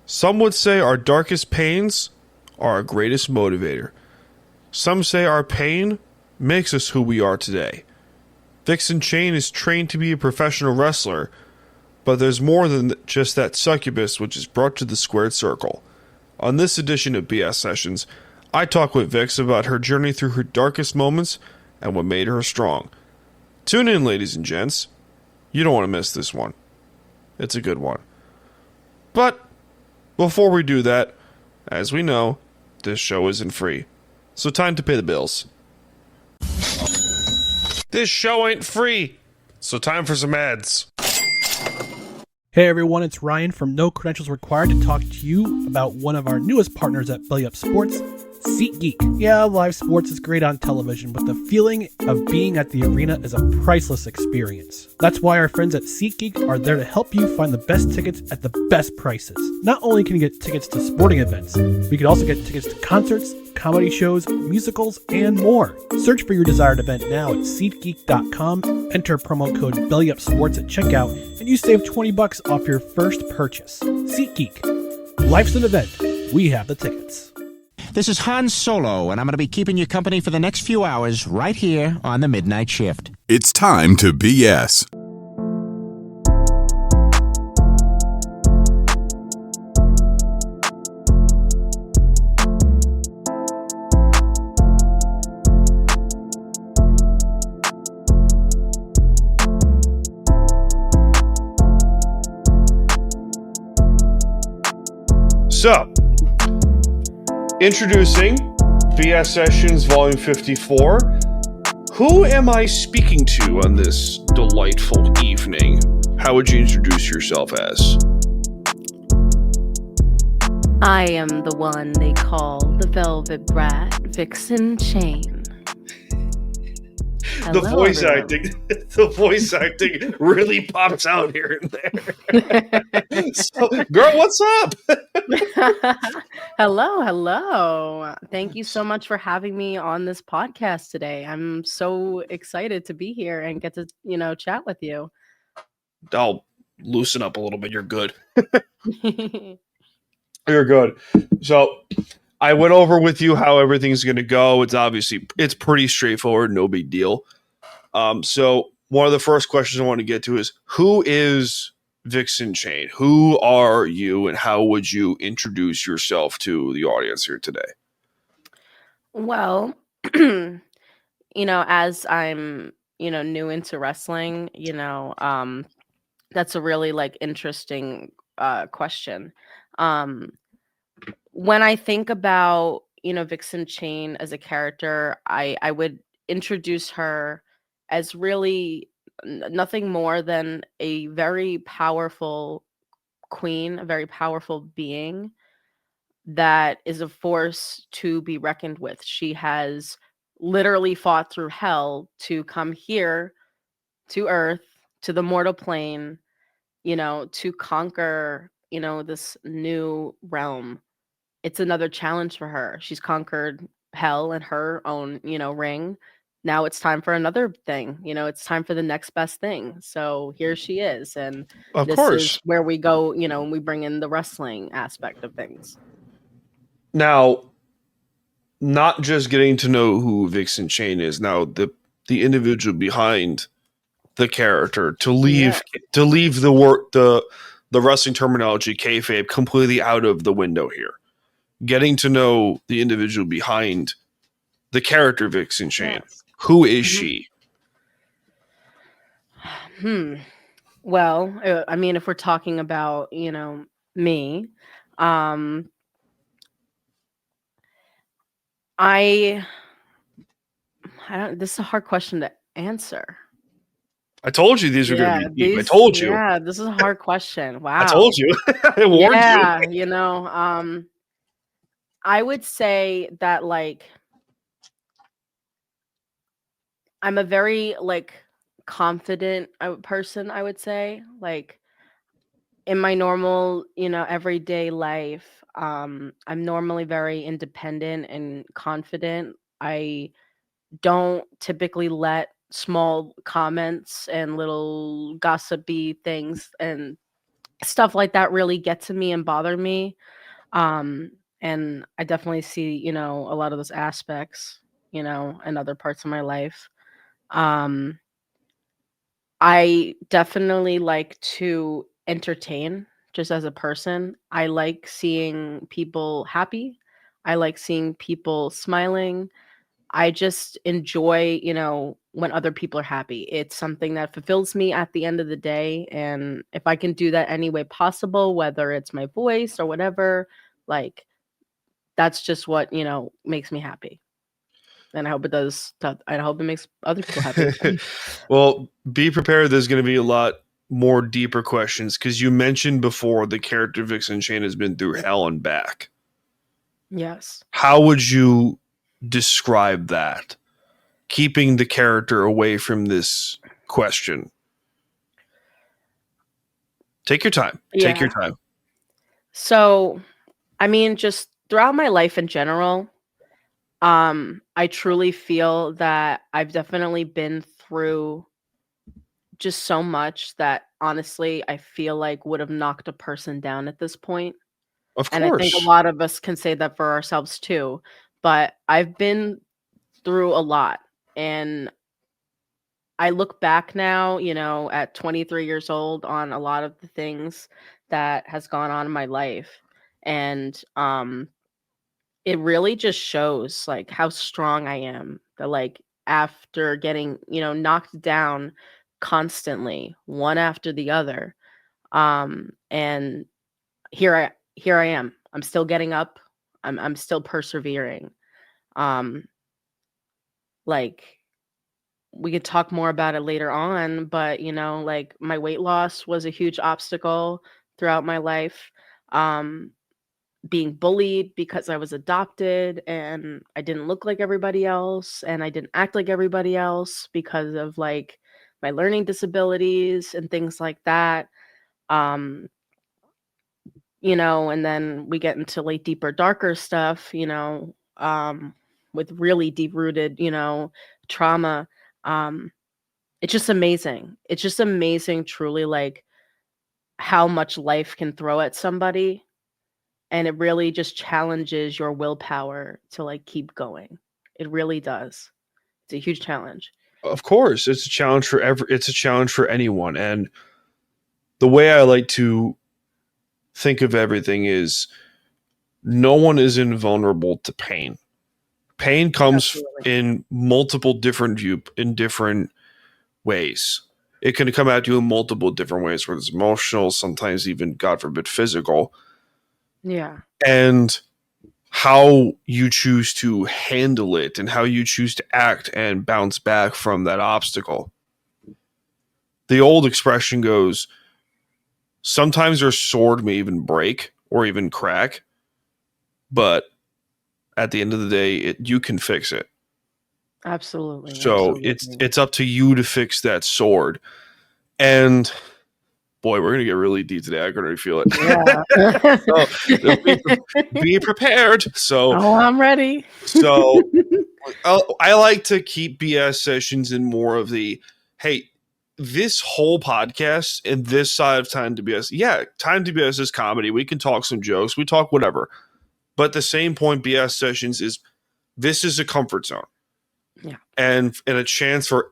Some would say our darkest pains are our greatest motivator. Some say our pain makes us who we are today. Vixen Chayne is trained to be a professional wrestler, but there's more than just that succubus which is brought to the squared circle. On this edition of BS Sessions, I talk with Vix about her journey through her darkest moments and what made her strong. Tune in, ladies and gents. You don't want to miss this one. It's a good one. But before we do that, as we know, this show isn't free. So time to pay the bills. This show ain't free. So time for some ads. Hey everyone, it's Ryan from No Credentials Required to talk to you about one of our newest partners at Belly Up Sports, SeatGeek. Yeah, live sports is great on television, but the feeling of being at the arena is a priceless experience. That's why our friends at SeatGeek are there to help you find the best tickets at the best prices. Not only can you get tickets to sporting events, but you can also get tickets to concerts, comedy shows, musicals, and more. Search for your desired event now at SeatGeek.com, enter promo code BellyUpSports at checkout, and you save $20 off your first purchase. SeatGeek. Life's an event. We have the tickets. This is Han Solo, and I'm going to be keeping you company for the next few hours right here on the Midnight Shift. It's time to BS. So, introducing BS Sessions Volume 54. Who am I speaking to on this delightful evening? How would you introduce yourself as? I am the one they call the Velvet Brat, Vixen Chayne. The Hello, voice everyone. acting, the voice acting really pops out here and there. So, girl, what's up? Hello. Thank you so much for having me on this podcast today. I'm so excited to be here and get to, chat with you. I'll loosen up a little bit. You're good. You're good. So I went over with you how everything's going to go. It's pretty straightforward. No big deal. So one of the first questions I want to get to is, who is Vixen Chayne? Who are you, and how would you introduce yourself to the audience here today? Well, as I'm, new into wrestling, that's a really interesting question. When I think about, Vixen Chayne as a character, I would introduce her as really nothing more than a very powerful queen, a very powerful being that is a force to be reckoned with. She has literally fought through hell to come here to Earth, to the mortal plane, to conquer, this new realm. It's another challenge for her. She's conquered hell in her own, ring. Now it's time for another thing. It's time for the next best thing. So here she is. And Of this course. is where we go, and we bring in the wrestling aspect of things. Now, not just getting to know who Vixen Chayne is, now the individual behind the character, to leave the wrestling terminology kayfabe completely out of the window here. Getting to know the individual behind the character Vixen Chayne. Yes. Who is she? Well, if we're talking about, me, I don't. This is a hard question to answer. I told you these were going to be deep. I told you. Yeah, this is a hard question. Wow. I told you. I warned you. Yeah, I would say that I'm a very confident person, I would say. In my normal, everyday life, I'm normally very independent and confident. I don't typically let small comments and little gossipy things and stuff like that really get to me and bother me. And I definitely see, a lot of those aspects, in other parts of my life. Um, I definitely like to entertain just as a person. I like seeing people happy. I like seeing people smiling. I just enjoy, when other people are happy. It's something that fulfills me at the end of the day. And if I can do that any way possible, whether it's my voice or whatever, like that's just what, makes me happy. And I hope it does. I hope it makes other people happy. Well, be prepared. There's going to be a lot more deeper questions because you mentioned before the character Vixen Chayne has been through hell and back. Yes. How would you describe that? Keeping the character away from this question. Take your time. Take your Yeah. time. So, I mean, just throughout my life in general, I truly feel that I've definitely been through just so much that honestly I feel like would have knocked a person down at this point. Of And I think a course. lot of us can say that for ourselves too. But I've been through a lot. And I look back now, at 23 years old on a lot of the things that has gone on in my life. And it really just shows like how strong I am. That like after getting, knocked down constantly, one after the other. And here I am. I'm still getting up. I'm still persevering. Um, like we could talk more about it later on, but like my weight loss was a huge obstacle throughout my life. Um, being bullied because I was adopted and I didn't look like everybody else and I didn't act like everybody else because of like my learning disabilities and things like that. Um, and then we get into like deeper, darker stuff, with really deep rooted, trauma. Um, it's just amazing. It's just amazing, truly, like how much life can throw at somebody. And it really just challenges your willpower to like keep going. It really does. It's a huge challenge. Of course. It's a challenge for it's a challenge for anyone. And the way I like to think of everything is no one is invulnerable to pain. Pain comes Absolutely. in multiple different ways. It can come at you in multiple different ways, whether it's emotional, sometimes even, God forbid, physical. Yeah. And how you choose to handle it and how you choose to act and bounce back from that obstacle. The old expression goes, sometimes your sword may even break or even crack, but at the end of the day, you can fix it. Absolutely. So Absolutely. it's up to you to fix that sword. And boy, we're gonna get really deep today. I can already feel it. Yeah. So be prepared. So Oh, I'm ready. so I like to keep BS sessions in more of the hey, this whole podcast and this side of Time to BS. Yeah, Time to BS is comedy. We can talk some jokes. We talk whatever. But the same point, BS sessions is this is a comfort zone. Yeah. And a chance for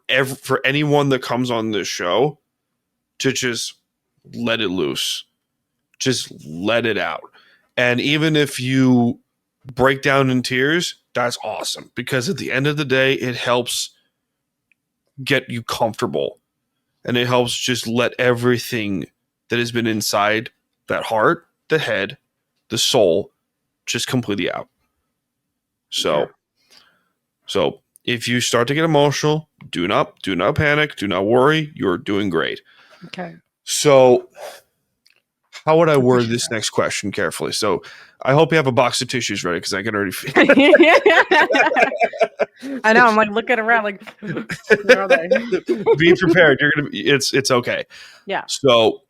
anyone that comes on this show to just let it loose. Just let it out. And even if you break down in tears, that's awesome. Because at the end of the day, it helps get you comfortable. And it helps just let everything that has been inside that heart, the head, the soul, just completely out. Yeah. So if you start to get emotional, do not panic, do not worry. You're doing great. Okay. So how would I word Appreciate this next question carefully? So I hope you have a box of tissues ready because I can already feel that. I know. I'm like looking around, like, where are they? be prepared. You're gonna be it's okay. Yeah. So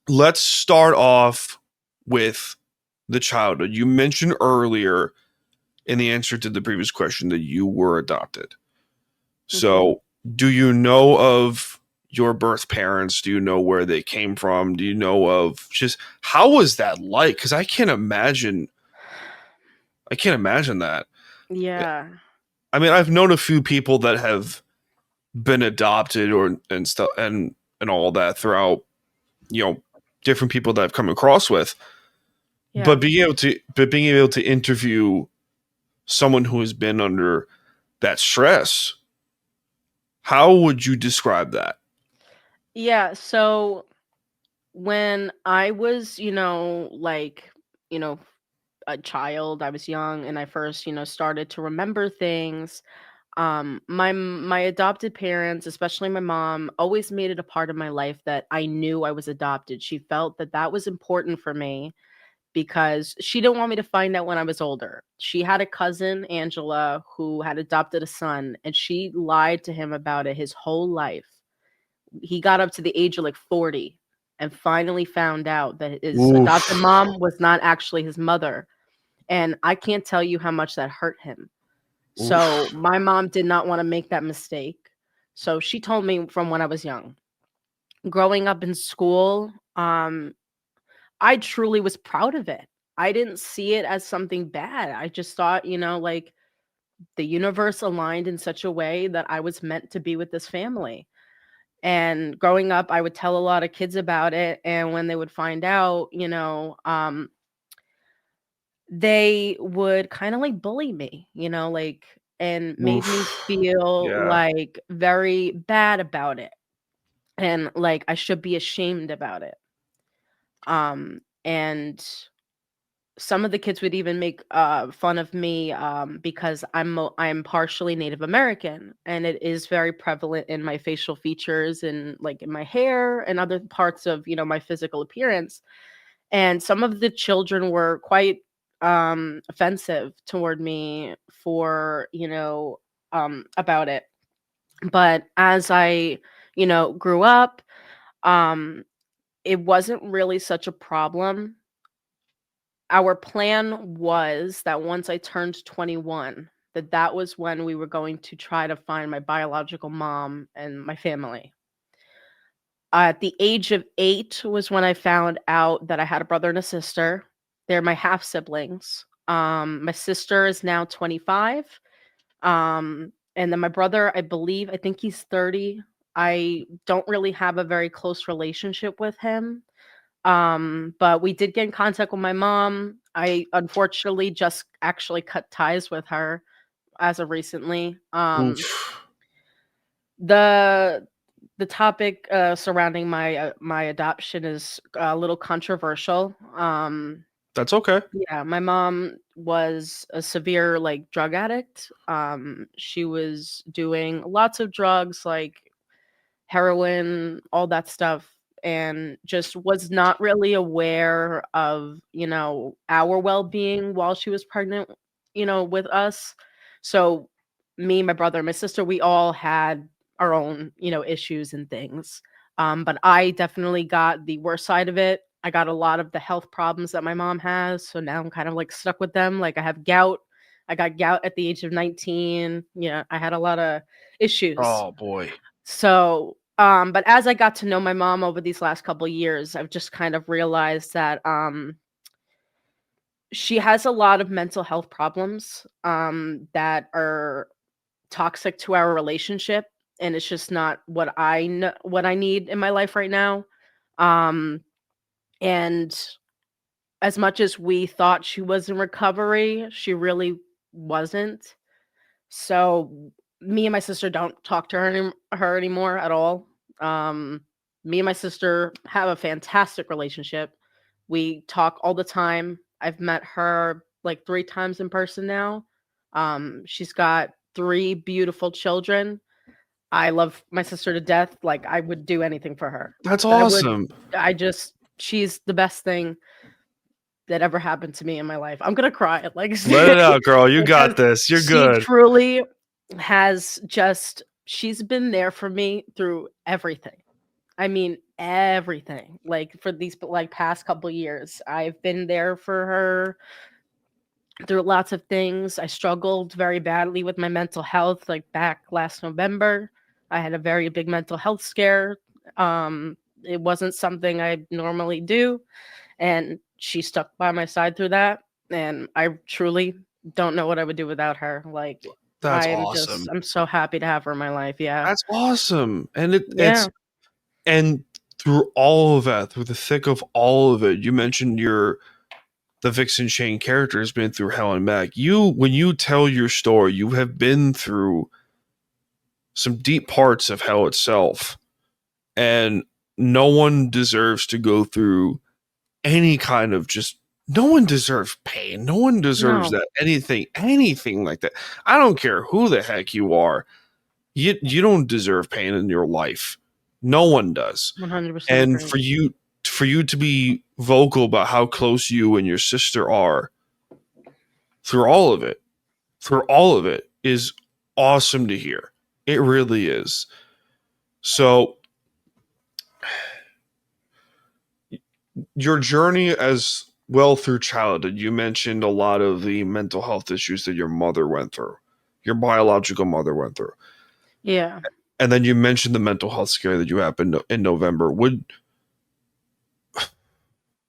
let's start off with the childhood. You mentioned earlier in the answer to the previous question that you were adopted. Mm-hmm. So do you know of your birth parents? Do you know where they came from? Do you know of just how was that like? Because I can't imagine. I can't imagine that. Yeah. I mean, I've known a few people that have been adopted or and stuff and all that throughout, different people that I've come across with. Yeah. But being able to interview someone who has been under that stress, how would you describe that? Yeah. So when I was, you know, a child, I was young and I first, started to remember things. My adopted parents, especially my mom, always made it a part of my life that I knew I was adopted. She felt that that was important for me because she didn't want me to find out when I was older. She had a cousin, Angela, who had adopted a son, and she lied to him about it his whole life. He got up to the age of like 40 and finally found out that his adopted Oof. mom was not actually his mother. And I can't tell you how much that hurt him. So Oof. my mom did not want to make that mistake. So she told me from when I was young. Growing up in school, I truly was proud of it. I didn't see it as something bad. I just thought, like the universe aligned in such a way that I was meant to be with this family. And growing up, I would tell a lot of kids about it. And when they would find out, they would kind of like bully me, and made me Oof. feel Yeah. like very bad about it and like I should be ashamed about it. And some of the kids would even make fun of me because I'm partially Native American, and it is very prevalent in my facial features and like in my hair and other parts of my physical appearance. And some of the children were quite offensive toward me for about it. But as I grew up, um it wasn't really such a problem. Our plan was that once I turned 21, that was when we were going to try to find my biological mom and my family. At the age of 8 was when I found out that I had a brother and a sister. They're my half siblings. My sister is now 25. And then my brother, I think he's 30. I don't really have a very close relationship with him. But we did get in contact with my mom. I unfortunately just actually cut ties with her as of recently. Oof. The the topic surrounding my adoption is a little controversial. That's okay. Yeah, my mom was a severe like drug addict. She was doing lots of drugs like heroin, all that stuff, and just was not really aware of, our well-being while she was pregnant, with us. So me, my brother, and my sister, we all had our own, issues and things. But I definitely got the worst side of it. I got a lot of the health problems that my mom has. So now I'm kind of like stuck with them. Like I have gout. I got gout at the age of 19. Yeah, I had a lot of issues. Oh boy. So, but as I got to know my mom over these last couple years, I've just kind of realized that she has a lot of mental health problems that are toxic to our relationship, and it's just not what I need in my life right now. Um, and as much as we thought she was in recovery, she really wasn't. So me and my sister don't talk to her anymore at all. Um, Me and my sister have a fantastic relationship. We talk all the time. I've met her like 3 times in person now. She's got 3 beautiful children. I love my sister to death. Like I would do anything for her. That's I would. awesome. She's the best thing that ever happened to me in my life. I'm gonna cry. Like Let it out, girl. You because got this. You're she good. truly she's been there for me through everything. I mean everything. Like for these like past couple years, I've been there for her through lots of things. I struggled very badly with my mental health like back last November. I had a very big mental health scare. It wasn't something I normally do, and she stuck by my side through that, and I truly don't know what I would do without her. Like, That's awesome. I'm so happy to have her in my life. Yeah. That's awesome. And Yeah. and through all of that, through the thick of all of it, you mentioned the Vixen Chayne character has been through hell and back. When you tell your story, you have been through some deep parts of hell itself. And no one deserves to go through any kind of no one deserves pain. No one deserves No. that anything like that. I don't care who the heck you are. You don't deserve pain in your life. No one does. 100% And agree. for you to be vocal about how close you and your sister are through all of it is awesome to hear. It really is. So your journey as well through childhood, you mentioned a lot of the mental health issues that your mother went through, your biological mother went through. Yeah. And then you mentioned the mental health scare that you happened in November.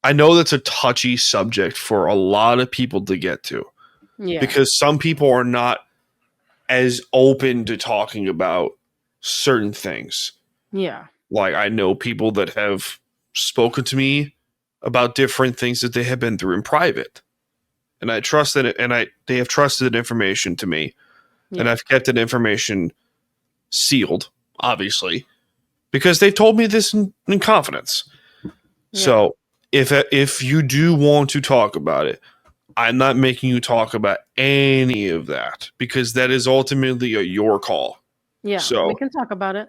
I know that's a touchy subject for a lot of people to get to, Yeah. because some people are not as open to talking about certain things. Yeah. Like, I know people that have spoken to me about different things that they have been through in private, and I trust that they have trusted information to me, and Yeah. I've kept that information sealed, obviously, because they've told me this in confidence. Yeah. So if you do want to talk about it, I'm not making you talk about any of that, because that is ultimately your call. Yeah. So We can talk about it.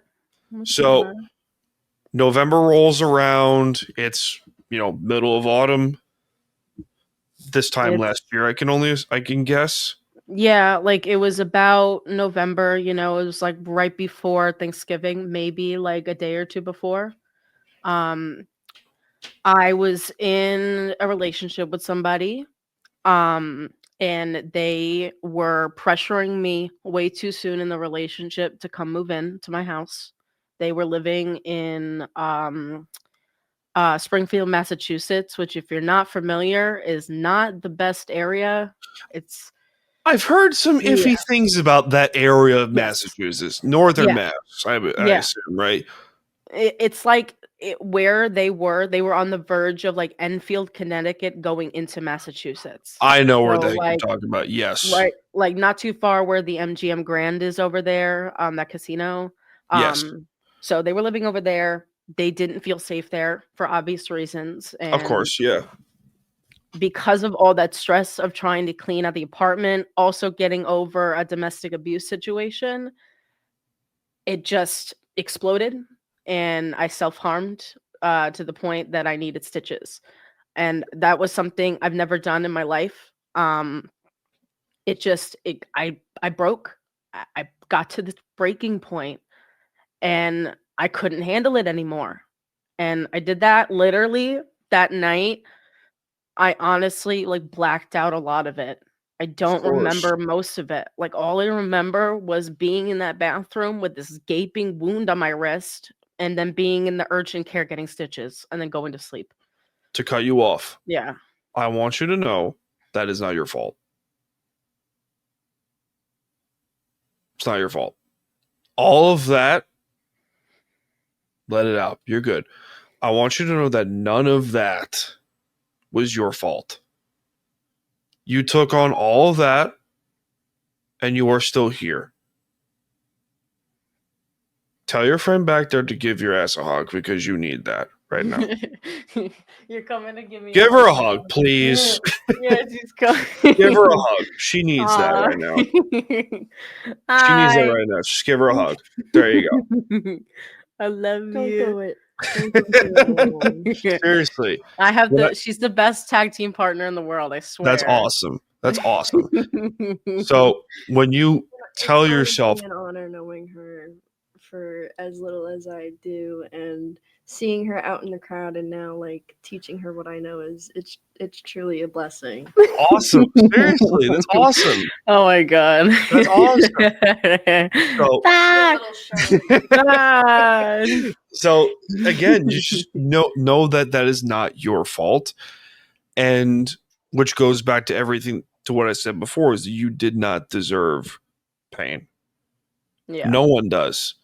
November rolls around. It's, middle of autumn. This time last year, I can guess. Yeah, like it was about November, it was like right before Thanksgiving, maybe like a day or two before. Um, I was in a relationship with somebody, and they were pressuring me way too soon in the relationship to come move in to my house. They were living in Springfield, Massachusetts, which, if you're not familiar, is not the best area. It's I've heard some iffy things about that area of Massachusetts, northern Mass. I assume, right? It's like where they were on the verge of like Enfield, Connecticut, going into Massachusetts. I know where So, you're talking about. Yes. right, like not too far where the MGM Grand is over there, that casino. Yes. So they were living over there. They didn't feel safe there for obvious reasons. Of And course, yeah. because of all that stress of trying to clean out the apartment, also getting over a domestic abuse situation, it just exploded, and I self-harmed to the point that I needed stitches. And that was something I've never done in my life. I broke. I got to this breaking point, and I couldn't handle it anymore. And I did that literally that night. I honestly like blacked out a lot of it. I don't remember most of it. Like, all I remember was being in that bathroom with this gaping wound on my wrist, and then being in the urgent care getting stitches, and then going to sleep. To cut you off, Yeah. I want you to know that is not your fault. It's not your fault. All of that, let it out. You're good. I want you to know that none of that was your fault. You took on all of that, and you are still here. Tell your friend back there to give your ass a hug, because you need that right now. You're coming to give me Give her a hug, please. Yeah, she's coming. Give her a hug. She needs that right now. She needs that right now. Just give her a hug. There you go. I love Don't you. do it. Don't go through that alone. Seriously. I have she's the best tag team partner in the world, I swear. That's awesome. That's awesome. So when you tell It's yourself, honestly an honor knowing her for as little as I do, and seeing her out in the crowd and now like teaching her what I know it's truly a blessing. Awesome. Seriously, that's awesome. Oh my god. That's awesome. So, Ah, God. so again, you just know that that is not your fault, and which goes back to everything to what I said before is you did not deserve pain. Yeah. No one does.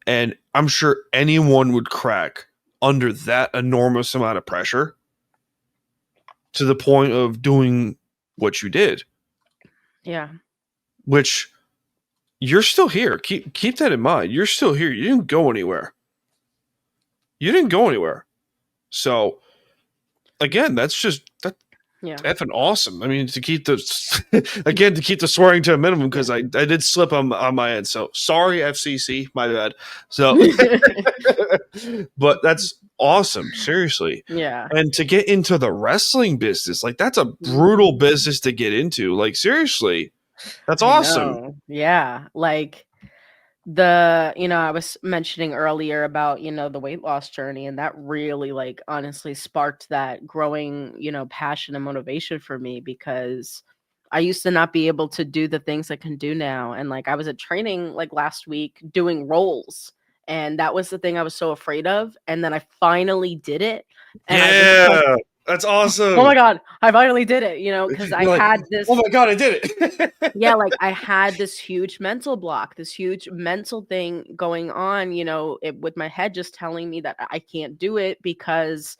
And I'm sure anyone would crack under that enormous amount of pressure to the point of doing what you did, Yeah. which you're still here. Keep that in mind. You're still here. You didn't go anywhere. So again, that's Yeah. effing awesome. I mean, to keep the swearing to a minimum, because I did slip on my end. So sorry, FCC, my bad. So, but that's awesome, seriously. Yeah. And to get into the wrestling business, like that's a brutal business to get into. Like seriously, that's awesome. know. Yeah. Like I was mentioning earlier about, the weight loss journey, and that really like honestly sparked that growing, passion and motivation for me, because I used to not be able to do the things I can do now. And like I was at training like last week doing rolls, and that was the thing I was so afraid of. And then I finally did it. And I was like, that's awesome. oh my God, I finally did it, because I had this. Oh my God, I did it. Yeah, like I had this huge mental block, this huge mental thing going on, with my head just telling me that I can't do it because,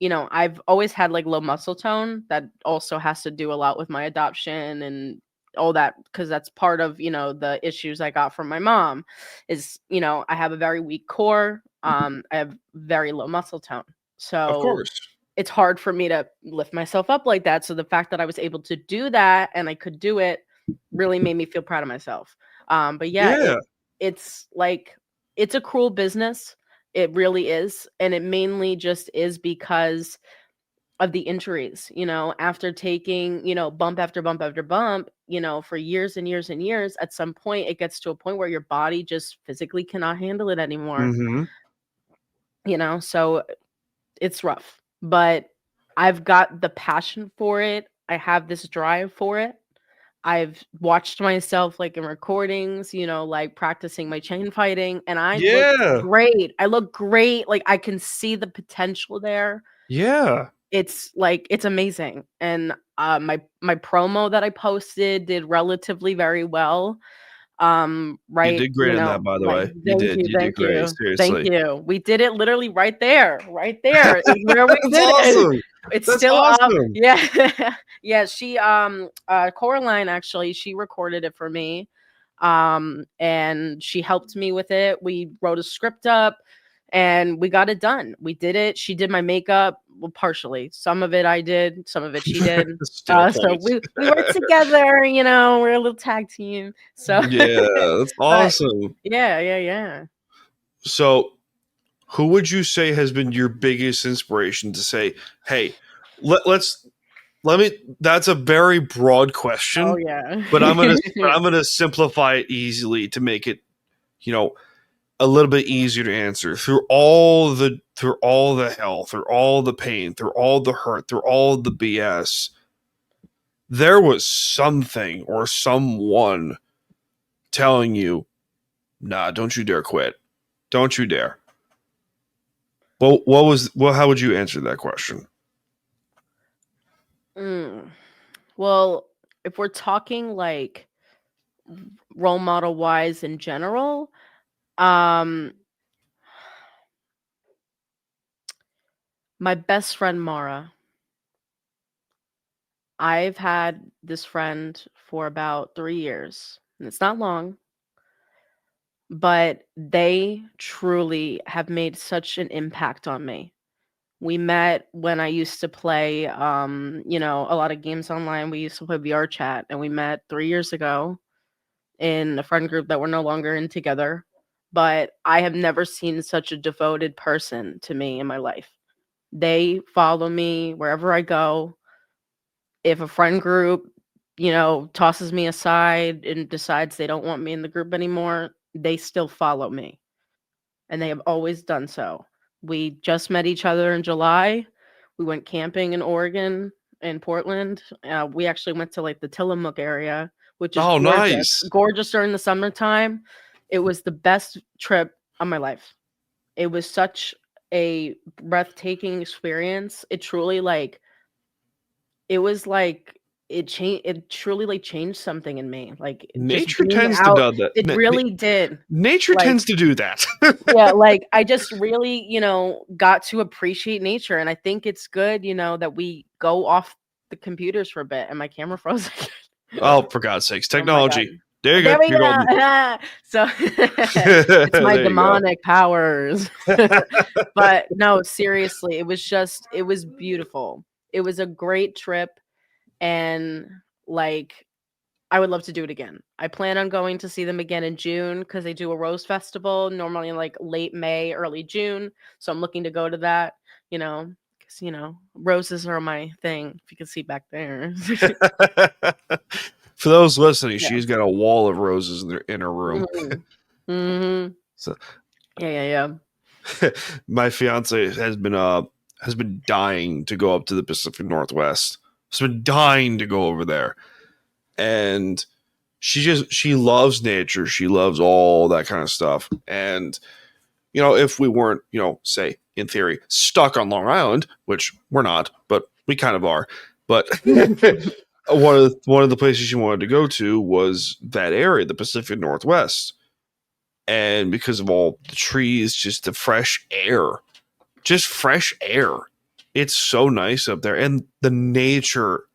I've always had like low muscle tone. That also has to do a lot with my adoption and all that, because that's part of, the issues I got from my mom is, I have a very weak core. I have very low muscle tone. So Of course. it's hard for me to lift myself up like that. So the fact that I was able to do that and I could do it really made me feel proud of myself. But yeah, it's like, it's a cruel business. It really is. And it mainly just is because of the injuries, after taking, bump after bump after bump, for years and years and years, at some point it gets to a point where your body just physically cannot handle it anymore. So it's rough, but I've got the passion for it. I have this drive for it. I've watched myself like in recordings, like practicing my chain fighting, and I look great. I look great. Like I can see the potential there. Yeah. It's like, it's amazing. And my promo that I posted did relatively very well. You Right, did great in that, by the way. You thank did. you, You did great. thank Seriously. you. We did it literally right there is where we That's did it. awesome. It's That's still up. awesome. Yeah. Yeah, she Coraline, actually, she recorded it for me. And she helped me with it. We wrote a script up and we got it done. We did it. She did my makeup, well, partially. Some of it I did, some of it she did. Still So points. we worked together, we're a little tag team. So Yeah, that's awesome. yeah. So, who would you say has been your biggest inspiration to say, "Hey, let me"? That's a very broad question. Oh yeah. But I'm gonna simplify it easily to make it, a little bit easier to answer. Through all the hell, through all the pain, through all the hurt, through all the BS, there was something or someone telling you, "Nah, don't you dare quit. Don't you dare." Well, how would you answer that question? Well, if we're talking like role model wise in general, my best friend Mara. I've had this friend for about 3 years, and it's not long, but they truly have made such an impact on me. We met when I used to play, a lot of games online. We used to play VR chat, and we met 3 years ago in a friend group that we're no longer in together. But I have never seen such a devoted person to me in my life. They follow me wherever I go. If a friend group, tosses me aside and decides they don't want me in the group anymore, they still follow me. and they have always done so. We just met each other in July. We went camping in Oregon, in Portland. We actually went to like the Tillamook area, which is Oh, gorgeous, nice. gorgeous during the summertime. It was the best trip of my life. It was such a breathtaking experience. It truly like it was like it truly like changed something in me. Like just Nature being tends to out, do that. it really did. Nature Like tends to do that. yeah, like I just really, got to appreciate nature. And I think it's good, that we go off the computers for a bit. And my camera froze again. Oh, for God's sakes. Oh my god. Technology. There you There go. we You're golden. go. So it's my There you go. demonic powers. But no, seriously, it was beautiful. It was a great trip, and like I would love to do it again. I plan on going to see them again in June because they do a rose festival normally in like late May, early June. So I'm looking to go to that, because roses are my thing. If you can see back there. For those listening, Yeah. she's got a wall of roses in her room. Mm-hmm. So Yeah. my fiance has been dying to go up to the Pacific Northwest. Has been dying to go over there. And she loves nature. She loves all that kind of stuff. And if we weren't, say in theory, stuck on Long Island, which we're not, but we kind of are. But one of the places she wanted to go to was that area, the Pacific Northwest. And because of all the trees, just the fresh air. It's so nice up there. And the nature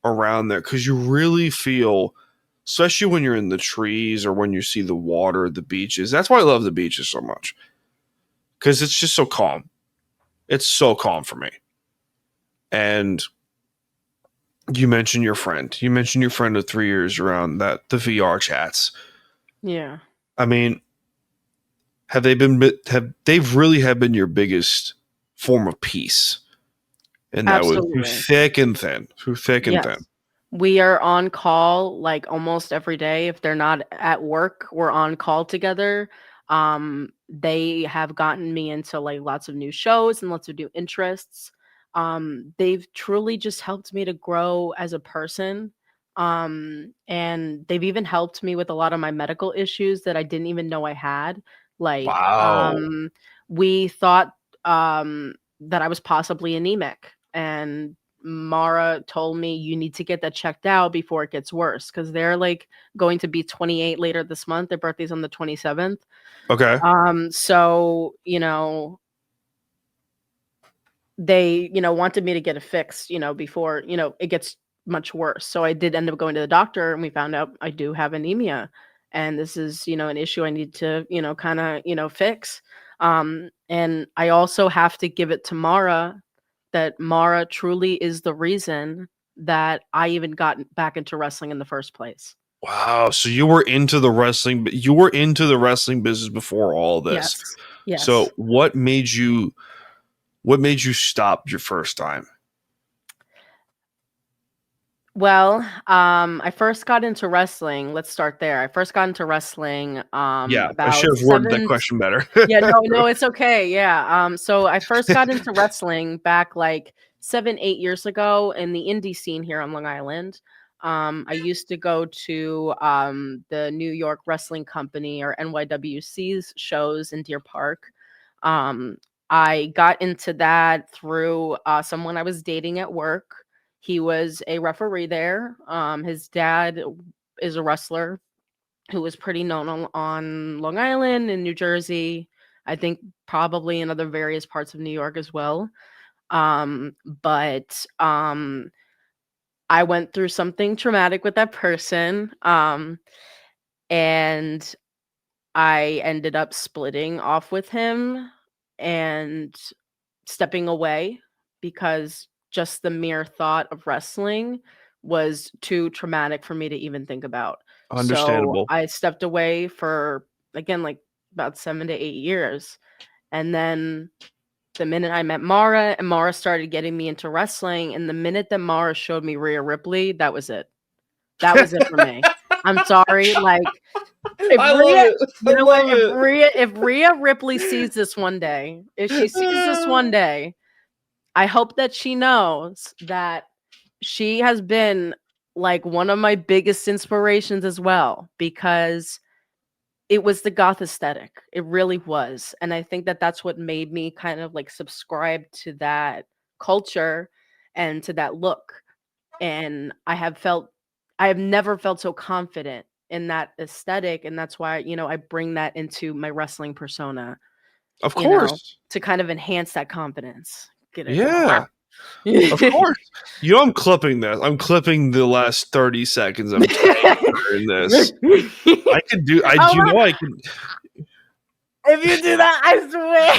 around there, because you really feel, especially when you're in the trees or when you see the water, the beaches. That's why I love the beaches so much, because it's just so calm. It's so calm for me. And you mentioned your friend of 3 years around the VR chats. Yeah. I mean, they've really have been your biggest form of peace? And that was through Absolutely. thick and thin. Yes. We are on call like almost every day. If they're not at work, we're on call together. They have gotten me into like lots of new shows and lots of new interests. They've truly just helped me to grow as a person. And they've even helped me with a lot of my medical issues that I didn't even know I had. Like, Wow. we thought that I was possibly anemic, and Mara told me you need to get that checked out before it gets worse, because they're like going to be 28 later this month. Their birthday's on the 27th. Okay. So they wanted me to get it fixed before it gets much worse. So I did end up going to the doctor, and we found out I do have anemia, and this is an issue I need to kind of fix. And I also have to give it to Mara that Mara truly is the reason that I even got back into wrestling in the first place. Wow. So you were into the wrestling business before all this. Yes. So what made you stop your first time? Well, I first got into wrestling. Let's start there. I first got into wrestling I about should have worded that 7 question better. Yeah, no, it's okay. Yeah. So I first got into wrestling back like 7, 8 years ago in the indie scene here on Long Island. I used to go to the New York Wrestling Company, or NYWC's shows in Deer Park. I got into that through someone I was dating at work. He was a referee there. His dad is a wrestler who was pretty known on Long Island and New Jersey. I think probably in other various parts of New York as well. But I went through something traumatic with that person. And I ended up splitting off with him and stepping away, because just the mere thought of wrestling was too traumatic for me to even think about. So Understandable. I stepped away for, again, like about 7 to 8 years. And then the minute I met Mara, and Mara started getting me into wrestling, and the minute that Mara showed me Rhea Ripley, that was it. That was it for me. I'm sorry. Like, if I love Rhea, it. you I know what? love it. If Rhea Ripley sees this one day, if she sees this one day, I hope that she knows that she has been like one of my biggest inspirations as well, because it was the goth aesthetic. It really was. And I think that that's what made me kind of like subscribe to that culture and to that look. And I have never felt so confident in that aesthetic. And that's why, I bring that into my wrestling persona, Of course. to kind of enhance that confidence. Get it? Yeah. Of course. I'm clipping this. I'm clipping the last 30 seconds of in this. I can do I I can If you do that, I swear.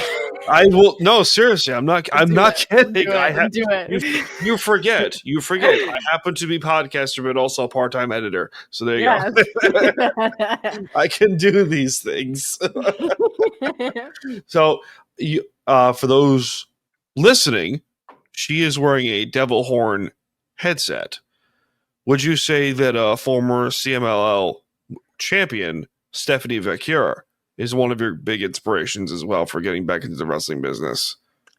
I will no, seriously, I'm not kidding. Do it. You forget. I happen to be podcaster but also a part-time editor. So there you go. I can do these things. So for those listening, she is wearing a devil horn headset. Would you say that former CMLL champion Stephanie Vecchia is one of your big inspirations as well for getting back into the wrestling business?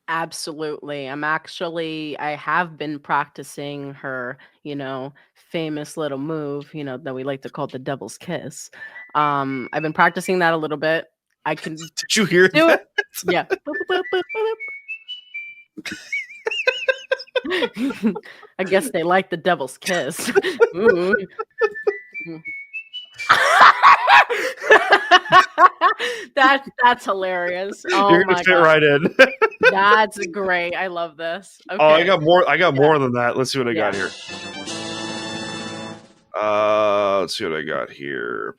Absolutely. I have been practicing her, famous little move, that we like to call the devil's kiss. I've been practicing that a little bit. I can Did you hear do that? it. Yeah. I guess they like the devil's kiss. Ooh. That's hilarious. Oh, You're gonna my fit God. right in. That's great. I love this. Okay. Oh, I got more than that. Let's see what I got here. Let's see what I got here.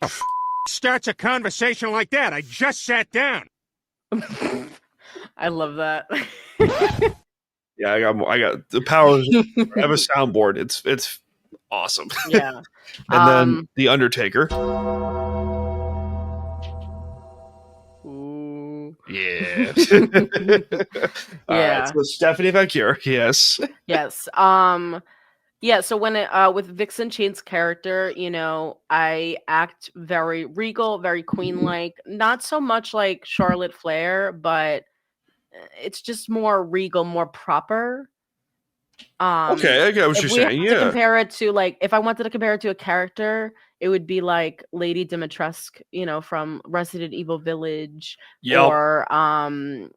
Starts a conversation like that. I just sat down. I love that. Yeah, I got the powers. I have a soundboard. It's awesome. Yeah. And then the Undertaker. Ooh. Yeah. Yeah. Right, so Stephanie Vecchia. Yes. Yes. Yeah, so when with Vixen Chayne's character, I act very regal, very queen-like, not so much like Charlotte Flair, but it's just more regal, more proper. Okay, I get what you're saying. To compare it to if I wanted to compare it to a character, it would be like Lady Dimitrescu, from Resident Evil Village, or I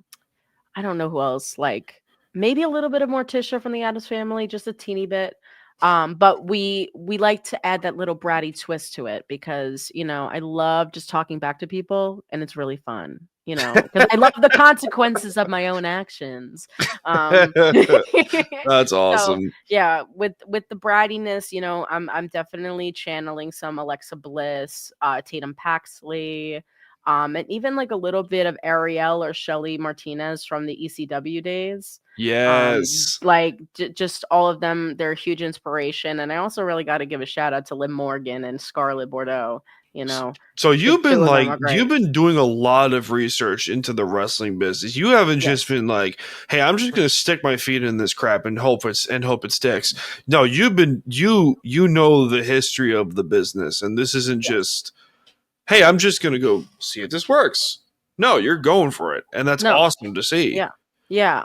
don't know who else, like maybe a little bit of Morticia from the Addams Family, just a teeny bit. But we like to add that little bratty twist to it because, I love just talking back to people and it's really fun, because I love the consequences of my own actions. That's awesome. So, yeah, with the brattiness, I'm definitely channeling some Alexa Bliss, Tatum Paxley, and even like a little bit of Ariel or Shelly Martinez from the ECW days. Yes. Just all of them, they're a huge inspiration. And I also really got to give a shout out to Liv Morgan and Scarlett Bordeaux, So you've been doing a lot of research into the wrestling business. You haven't just been like, hey, I'm just going to stick my feet in this crap and hope it sticks. No, you know the history of the business, and this isn't just, hey, I'm just going to go see if this works. No, you're going for it, and that's awesome to see. Yeah,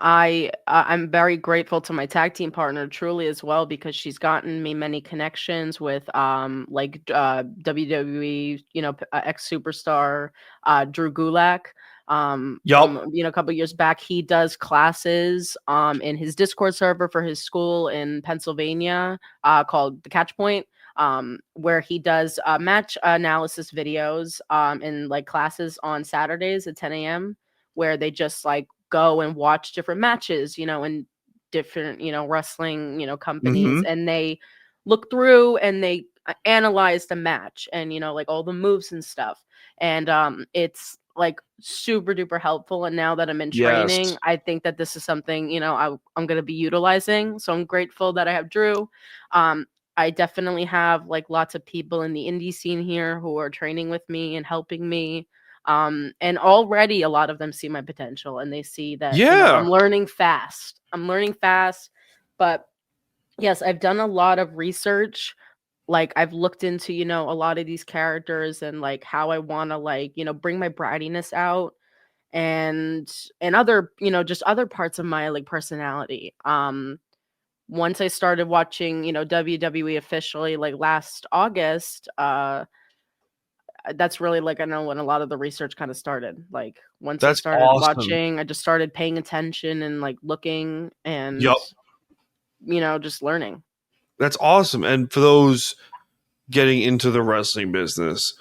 I'm very grateful to my tag team partner Truly as well, because she's gotten me many connections with WWE, ex superstar Drew Gulak. From, a couple years back, he does classes in his Discord server for his school in Pennsylvania called the Catch Point, where he does match analysis videos in like classes on Saturdays at 10 a.m. where they just like go and watch different matches, in different, wrestling, companies, and they look through and they analyze the match and, like all the moves and stuff. And it's like super duper helpful. And now that I'm in training, I think that this is something, I'm going to be utilizing. So I'm grateful that I have Drew. I definitely have like lots of people in the indie scene here who are training with me and helping me. And already a lot of them see my potential and they see that I'm learning fast. But yes, I've done a lot of research like I've looked into, a lot of these characters and like how I want to like, bring my brattiness out and other, just other parts of my like personality. Once I started watching, WWE officially like last August, that's really like I know when a lot of the research kind of started. Like once I That's started awesome. watching, I just started paying attention and like looking and Yup. just learning. That's awesome. And for those getting into the wrestling business,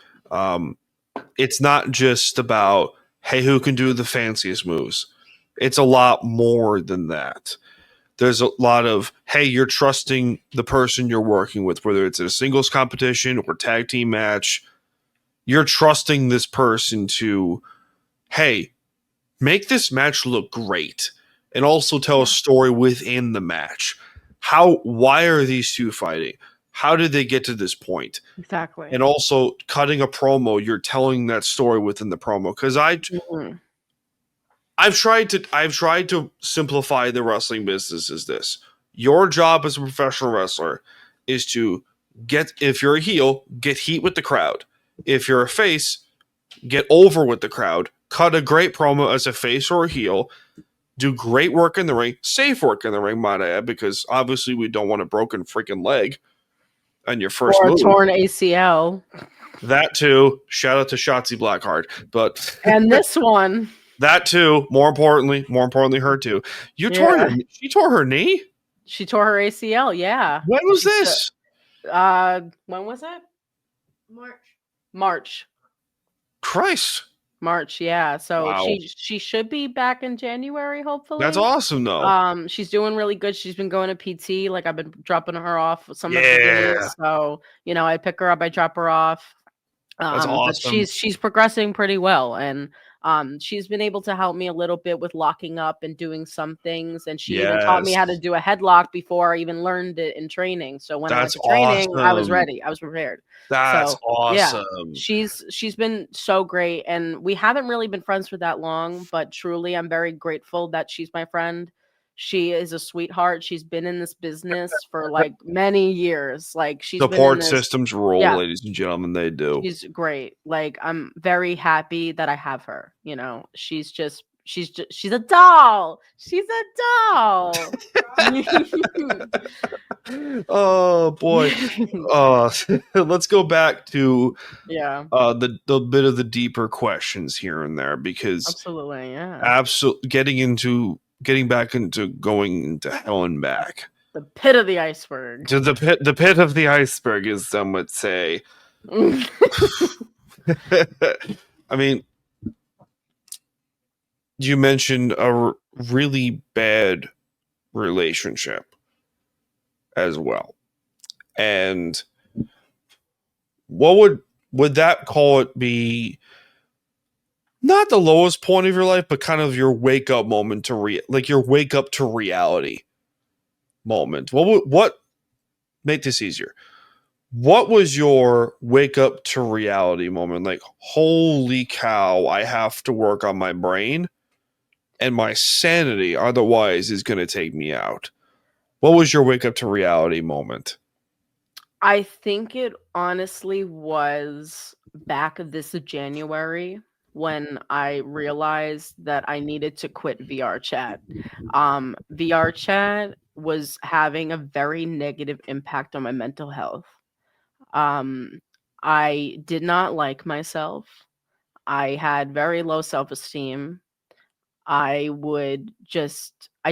it's not just about, hey, who can do the fanciest moves? It's a lot more than that. There's a lot of, hey, you're trusting the person you're working with, whether it's in a singles competition or tag team match. You're trusting this person to, hey, make this match look great and also tell a story within the match. Why are these two fighting? How did they get to this point? Exactly. And also cutting a promo, you're telling that story within the promo. Because I've tried to simplify the wrestling business as this. Your job as a professional wrestler is to if you're a heel, get heat with the crowd. If you're a face, get over with the crowd. Cut a great promo as a face or a heel. Do great work in the ring. Safe work in the ring, might I add, because obviously we don't want a broken freaking leg on your first Or a move. torn ACL. That too. Shout out to Shotzi Blackheart. But And this one. That too. More importantly, her too. She tore her knee? She tore her ACL, yeah. When was this? When was it? March. Christ. March, yeah. So Wow. she should be back in January, hopefully. That's awesome though. She's doing really good. She's been going to PT. Like I've been dropping her off some of the Yeah. days. So, I pick her up, I drop her off. That's But awesome. she's progressing pretty well. And she's been able to help me a little bit with locking up and doing some things. And she even taught me how to do a headlock before I even learned it in training. So when I went to training, I was ready. I was prepared. That's awesome. Yeah, she's been so great. And we haven't really been friends for that long, but truly I'm very grateful that she's my friend. She is a sweetheart. She's been in this business for like many years. Like she's support systems rule, ladies and gentlemen. They do. She's great. Like I'm very happy that I have her. She's a doll. She's a doll. Oh boy. Let's go back to the bit of the deeper questions here and there, because absolutely, yeah. Getting back into going into hell and back. The pit of the iceberg. To the pit of the iceberg, as some would say. I mean, you mentioned a really bad relationship as well. And what would that call it be? Not the lowest point of your life, but kind of your wake up moment your wake up to reality moment. What make this easier? What was your wake up to reality moment? Like, holy cow, I have to work on my brain and my sanity, otherwise is going to take me out. What was your wake up to reality moment? I think it honestly was back this January when I realized that I needed to quit VR chat. VR chat was having a very negative impact on my mental health. I did not like myself. I had very low self-esteem. I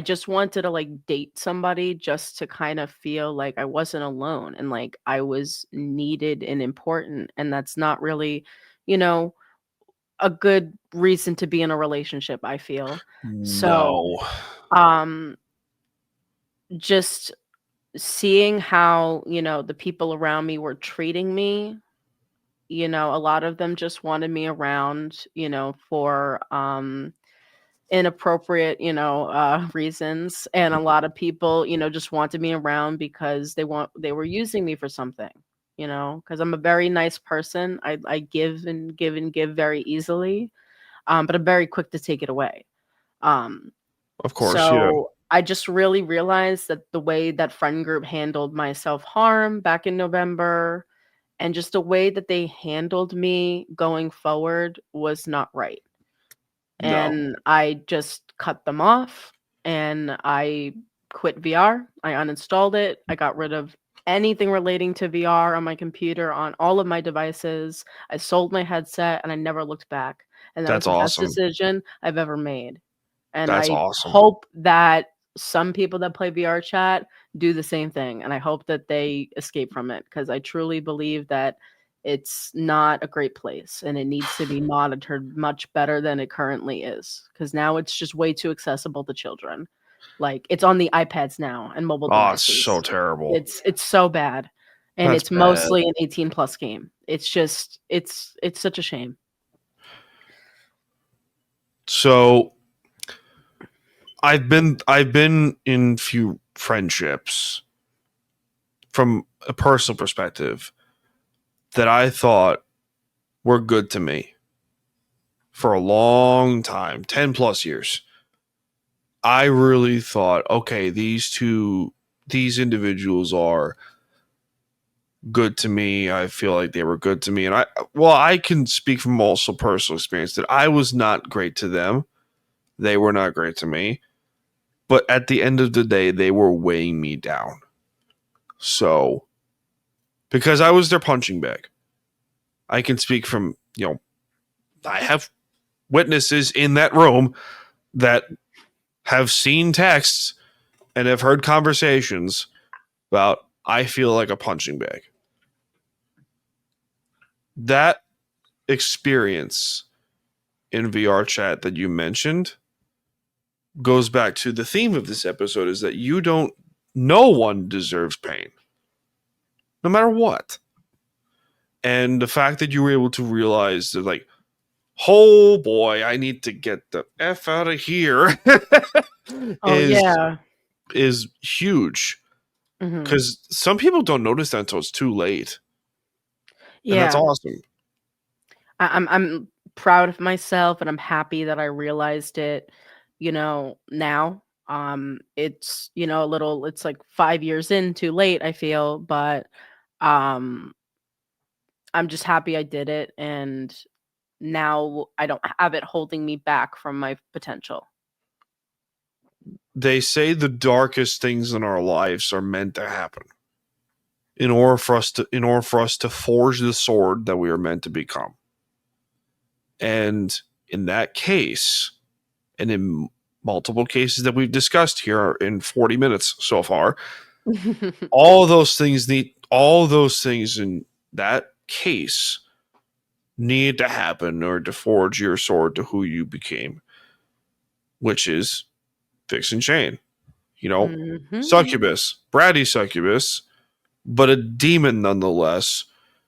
just wanted to like date somebody just to kind of feel like I wasn't alone and like I was needed and important. And that's not really, a good reason to be in a relationship, I feel. So, just seeing how, the people around me were treating me, a lot of them just wanted me around, for inappropriate, reasons. And a lot of people, just wanted me around because they were using me for something, because I'm a very nice person. I give and give and give very easily. But I'm very quick to take it away. Of course, so I just really realized that the way that friend group handled my self-harm back in November and just the way that they handled me going forward was not right. No. And I just cut them off and I quit VR. I uninstalled it. I got rid of anything relating to VR on my computer, on all of my devices. I sold my headset and I never looked back. And that was That's the best awesome. decision I've ever made. And That's I awesome. hope that some people that play VR chat do the same thing. And I hope that they escape from it, because I truly believe that it's not a great place and it needs to be monitored much better than it currently is, because now it's just way too accessible to children. Like, it's on the iPads now and mobile Oh, it's devices. so terrible. It's so bad. And That's it's bad. mostly an 18 plus game. It's just it's such a shame. So I've been in few friendships from a personal perspective that I thought were good to me for a long time, 10 plus years. I really thought, okay, these individuals are good to me. I feel like they were good to me. And I can speak from also personal experience that I was not great to them. They were not great to me. But at the end of the day, they were weighing me down. So, because I was their punching bag, I can speak from, I have witnesses in that room that have seen texts and have heard conversations about, I feel like a punching bag. That experience in VR chat that you mentioned goes back to the theme of this episode, is that no one deserves pain, no matter what. And the fact that you were able to realize that, like, oh boy, I need to get the F out of here is huge. Because some people don't notice that until it's too late. And that's awesome. I'm proud of myself and I'm happy that I realized it, now. It's, it's like 5 years in too late, I feel, but I'm just happy I did it, and now I don't have it holding me back from my potential. They say the darkest things in our lives are meant to happen in order for us to forge the sword that we are meant to become. And in that case, and in multiple cases that we've discussed here in 40 minutes so far, all those things in that case need to happen or to forge your sword to who you became, which is Vixen Chayne. Succubus, bratty succubus, but a demon nonetheless,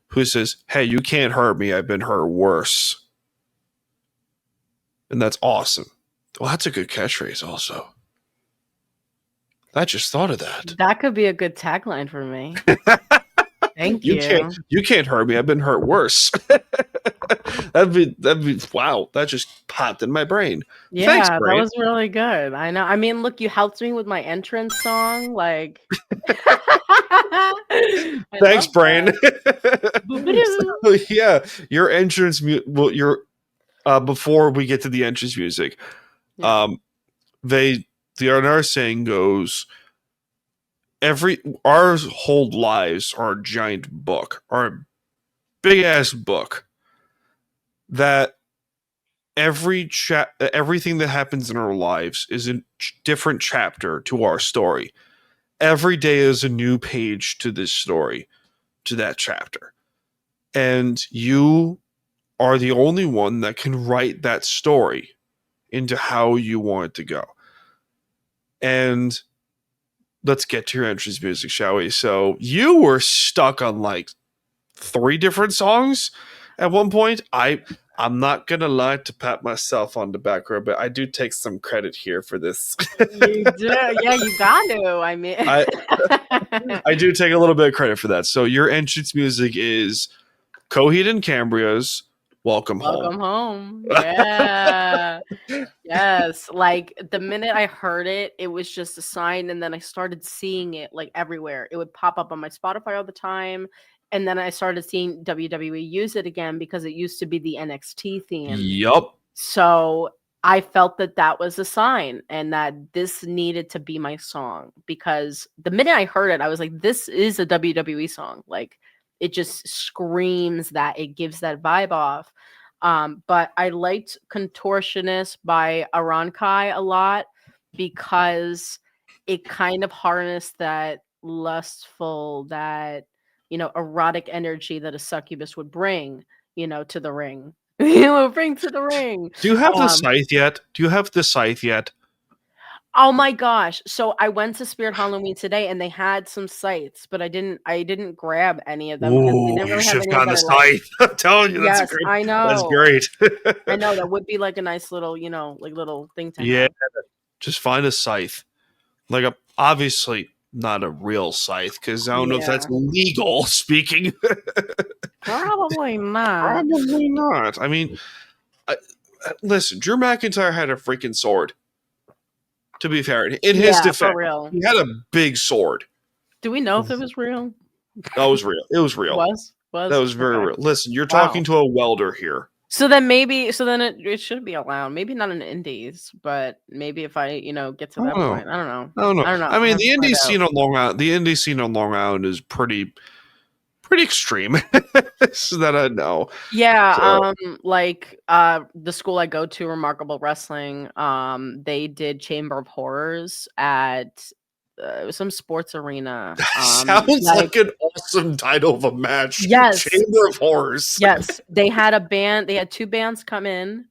who says, hey, you can't hurt me, I've been hurt worse. And that's awesome. Well, that's a good catchphrase also. I just thought of that. That could be a good tagline for me. Thank you. You can't hurt me, I've been hurt worse. That'd be wow, that just popped in my brain. Yeah, thanks, brain. That was really good. I know. I mean, look, you helped me with my entrance song, like thanks, brain. So, yeah, your entrance before we get to the entrance music, our saying goes, our whole lives are a giant book, or a big ass book, that everything that happens in our lives is a different chapter to our story. Every day is a new page to this story, to that chapter. And you are the only one that can write that story into how you want it to go. And let's get to your entrance music, shall we? So you were stuck on like 3 different songs at one point. I'm not gonna lie to pat myself on the back row, but I do take some credit here for this. You do, yeah, you got to. I mean, I do take a little bit of credit for that. So your entrance music is Coheed and Cambria's welcome home. Welcome home. Yeah. Yes. Like the minute I heard it, it was just a sign. And then I started seeing it like everywhere. It would pop up on my Spotify all the time. And then I started seeing WWE use it again because it used to be the NXT theme. Yup. So I felt that that was a sign and that this needed to be my song because the minute I heard it, I was like, this is a WWE song. Like it just screams that, it gives that vibe off. But I liked Contortionist by Arankai a lot because it kind of harnessed that lustful, that, erotic energy that a succubus would bring, to the ring. Bring to the ring. Do you have the scythe yet? Oh my gosh. So I went to Spirit Halloween today and they had some scythes, but I didn't grab any of them because they Ooh, didn't you really should have have any gotten the that I liked. scythe. I'm telling you, Yes, I know. That's great. I know that would be like a nice little, like little thing to Yeah, have. just find a scythe. Like obviously not a real scythe because I don't know if that's legal speaking. Probably not. Probably not. I mean, listen, Drew McIntyre had a freaking sword. To be fair, in his defense, for real. he had a big sword. Do we know if it was real? That was real. It was real. Was? That was very real. Listen, you're talking to a welder here. So then it should be allowed. Maybe not in the indies, but maybe if I, get to that point. I don't know. I mean, the indie scene on Long Island is pretty extreme. So that I know. Yeah, the school I go to, Remarkable Wrestling, they did Chamber of Horrors at some sports arena. Sounds like an awesome title of a match. Yes. Chamber of Horrors. Yes. They had a band, they had two bands come in.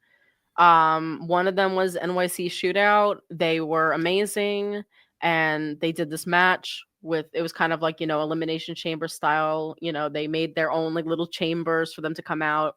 One of them was NYC Shootout. They were amazing. And they did this match it was kind of like, elimination chamber style. They made their own like little chambers for them to come out.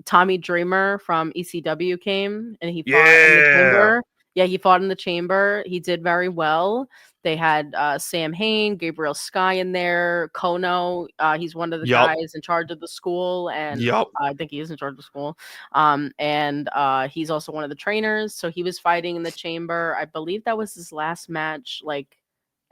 Tommy Dreamer from ECW came and he fought in the chamber. Yeah, he fought in the chamber. He did very well. They had Sam Hain, Gabriel Sky in there, Kono. He's one of the guys in charge of the school, and I think he is in charge of the school. And he's also one of the trainers. So he was fighting in the chamber. I believe that was his last match, like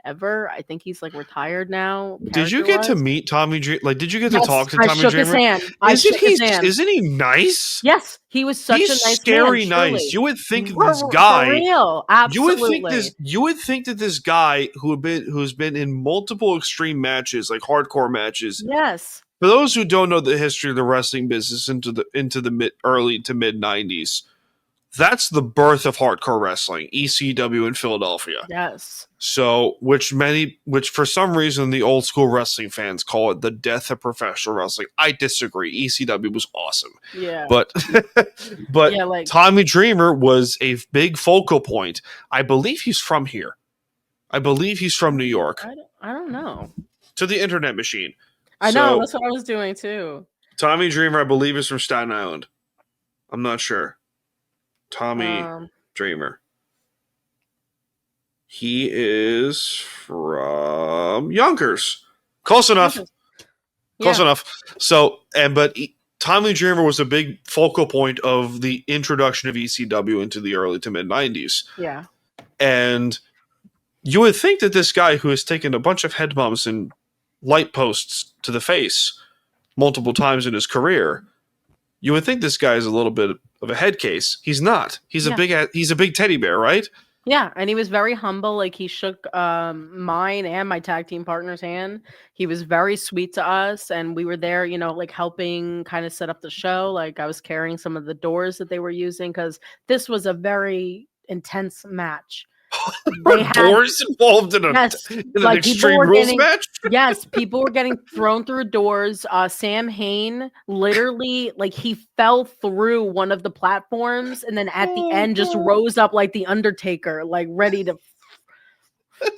ever. I think he's like retired now. Did you get to meet Tommy Dreamer? Like, did you get to talk to Tommy Dreamer? I shook his hand. Isn't he nice? Yes, he was such a nice scary man, nice. You would think this guy, for real, absolutely. You would think that this guy who's been in multiple extreme matches, like hardcore matches. Yes. For those who don't know the history of the wrestling business into the early to mid 90s, that's the birth of hardcore wrestling, ECW in Philadelphia. Yes. So, which for some reason the old school wrestling fans call it the death of professional wrestling. I disagree. ECW was awesome. Yeah. But Tommy Dreamer was a big focal point. I believe he's from here. I believe he's from New York. I don't know. To the internet machine. I know, that's what I was doing too. Tommy Dreamer, I believe, is from Staten Island. I'm not sure. Tommy Dreamer. He is from Yonkers. Close enough. Close enough. So, Tommy Dreamer was a big focal point of the introduction of ECW into the early to mid 90s. Yeah. And you would think that this guy who has taken a bunch of head bumps and light posts to the face multiple times in his career, you would think this guy is a little bit of a head case. He's not. He's a big teddy bear, right? Yeah, and he was very humble. Like he shook mine and my tag team partner's hand. He was very sweet to us, and we were there, like helping kind of set up the show. Like I was carrying some of the doors that they were using because this was a very intense match. They had doors involved in an extreme rules match. Yes, people were getting thrown through doors. Sam Hain literally, like, he fell through one of the platforms, and then at the end just rose up like the Undertaker, like ready to,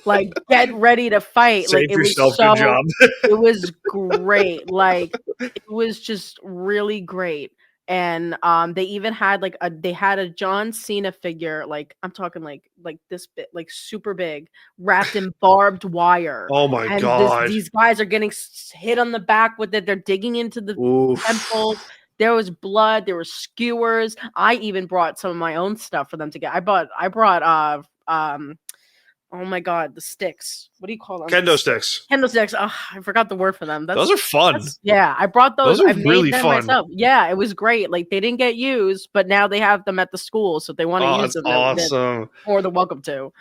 like, get ready to fight. Save like it yourself, was so, good job. It was great. Like it was just really great. And they even had a John Cena figure, like I'm talking like this bit, like super big, wrapped in barbed wire. Oh my god! These guys are getting hit on the back with it. They're digging into the temple There was blood. There were skewers. I even brought some of my own stuff for them to get. I brought oh my god, the sticks. What do you call them? Kendo sticks. Kendo sticks. Oh, I forgot the word for them. Those are fun. Yeah, I brought those. Those are I made really them fun. myself. Yeah, it was great. Like they didn't get used, but now they have them at the school, so if they want to use that's them. awesome. More than welcome to.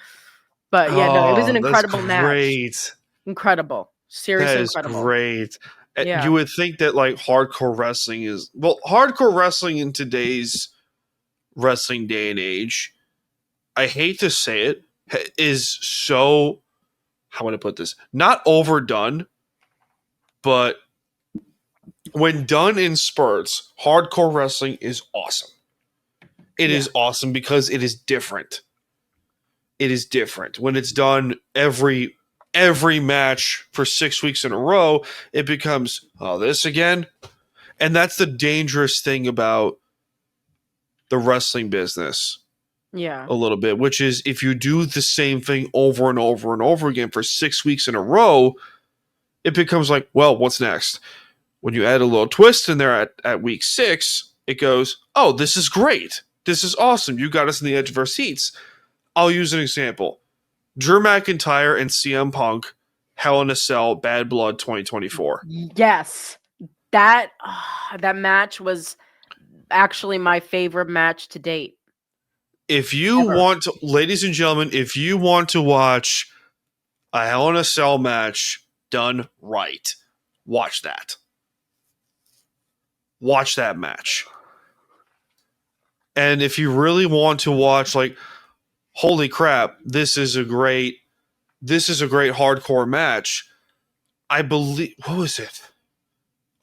But yeah, no, it was an incredible match. Great. Incredible. Seriously That is incredible. great. Yeah. You would think that like hardcore wrestling is hardcore wrestling in today's wrestling day and age, I hate to say it, is so, how would I put this? Not overdone, but when done in spurts, hardcore wrestling is awesome. It is awesome because it is different. It is different. When it's done every match for 6 weeks in a row, it becomes, oh, this again? And that's the dangerous thing about the wrestling business. Yeah. A little bit, which is if you do the same thing over and over and over again for 6 weeks in a row, it becomes like, well, what's next? When you add a little twist in there at week 6, it goes, oh, this is great. This is awesome. You got us in the edge of our seats. I'll use an example. Drew McIntyre and CM Punk, Hell in a Cell, Bad Blood 2024. Yes. That match was actually my favorite match to date. If you want to, ladies and gentlemen, if you want to watch a Hell in a Cell match done right, watch that. Watch that match. And if you really want to watch, like, holy crap, this is a great hardcore match. I believe, what was it?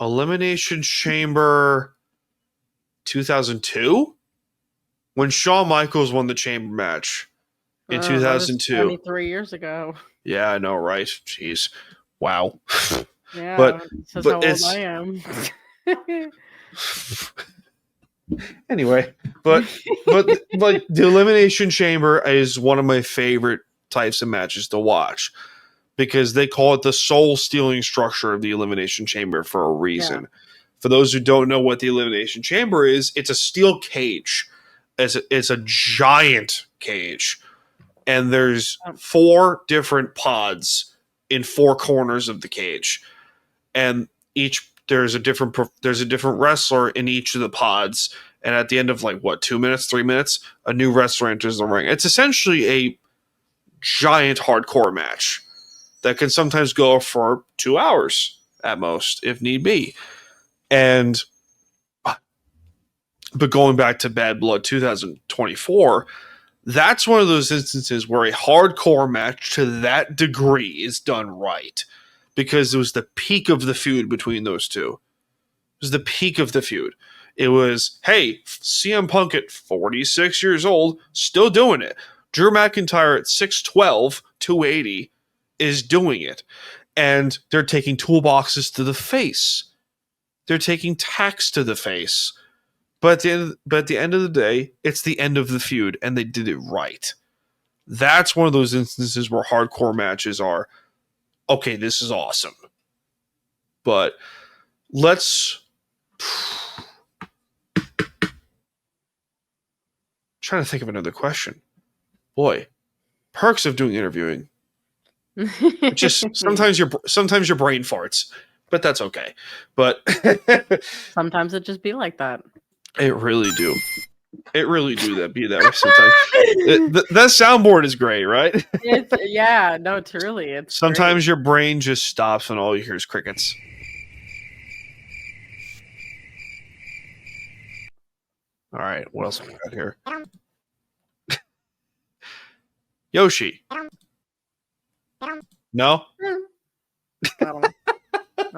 Elimination Chamber 2002? When Shawn Michaels won the Chamber match in 2002. 23 years ago. Yeah, I know, right? Jeez. Wow. Yeah, but that's how old I am. Anyway, but the Elimination Chamber is one of my favorite types of matches to watch because they call it the soul-stealing structure of the Elimination Chamber for a reason. Yeah. For those who don't know what the Elimination Chamber is, it's a steel cage. It's a giant cage, and there's 4 different pods in 4 corners of the cage, and there's a different wrestler in each of the pods. And at the end of 2 minutes, 3 minutes, a new wrestler enters the ring. It's essentially a giant hardcore match that can sometimes go for 2 hours at most, if need be. But going back to Bad Blood 2024, that's one of those instances where a hardcore match to that degree is done right. Because it was the peak of the feud between those two. It was the peak of the feud. It was, hey, CM Punk at 46 years old, still doing it. Drew McIntyre at 6'12", 280, is doing it. And they're taking toolboxes to the face. They're taking tacks to the face. But at the end of the day, it's the end of the feud, and they did it right. That's one of those instances where hardcore matches are, okay, this is awesome. But let's... trying to think of another question. Boy, perks of doing interviewing. Just sometimes your brain farts, but that's okay. But sometimes it just be like that. It really do. It really do that be that way sometimes. That soundboard is great, right? It's sometimes great. Your brain just stops and all you hear is crickets. All right, what else have we got here? Yoshi. No?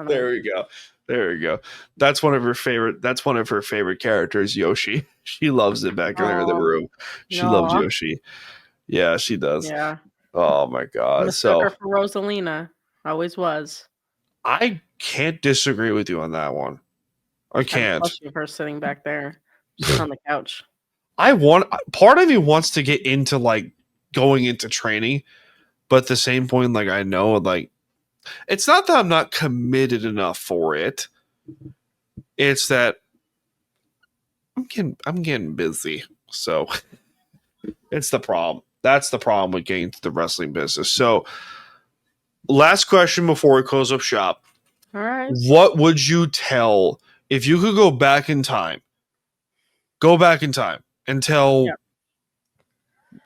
There we go. There we go. That's one of her favorite characters, Yoshi. She loves it back there in the room. She loves Yoshi. Yeah, she does. Yeah. Oh my god. I'm a sucker for Rosalina. Always was. I can't disagree with you on that one. I can't. Especially her sitting back there, just on the couch. Part of me wants to get into going into training, but at the same point, I know it's not that I'm not committed enough for it. It's that I'm getting busy. So it's the problem. That's the problem with getting to the wrestling business. So last question before we close up shop. All right. What would you tell if you could go back in time? Go back in time and tell. Yeah.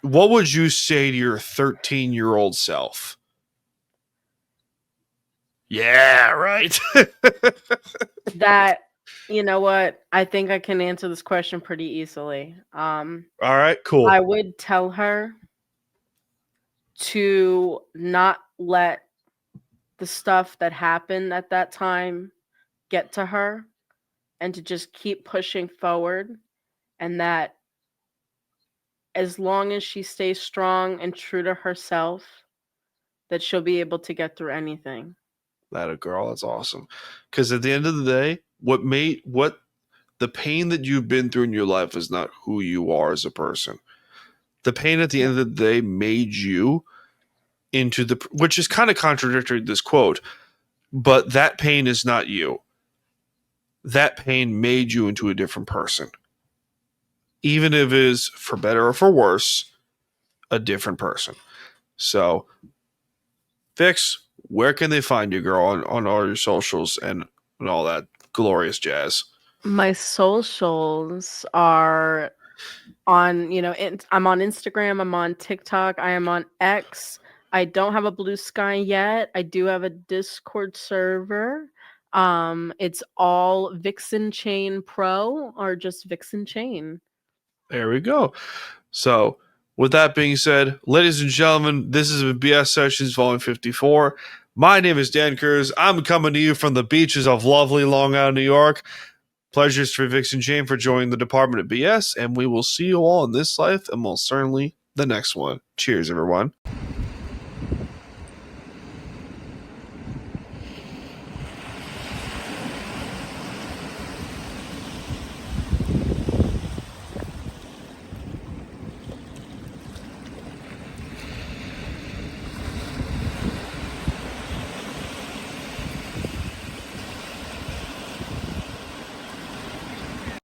What would you say to your 13-year-old self? Yeah, right. That, you know what? I think I can answer this question pretty easily. All right, cool. I would tell her to not let the stuff that happened at that time get to her and to just keep pushing forward, and that as long as she stays strong and true to herself, that she'll be able to get through anything. That a girl, that's awesome. Because at the end of the day, what the pain that you've been through in your life is not who you are as a person. The pain at the end of the day made you into which is kind of contradictory to this quote, but that pain is not you. That pain made you into a different person. Even if it is for better or for worse, a different person. So, Vix, where can they find you, girl, on all your socials and all that glorious jazz? My socials are on, I'm on Instagram, I'm on TikTok, I am on X. I don't have a Blue Sky yet. I do have a Discord server. It's all Vixen Chayne Pro or just Vixen Chayne. There we go. So, with that being said, ladies and gentlemen, this is BS Sessions Volume 54. My name is Dan Kurz. I'm coming to you from the beaches of lovely Long Island, New York. Pleasures for Vixen Chayne for joining the Department of BS, and we will see you all in this life and most certainly the next one. Cheers, everyone.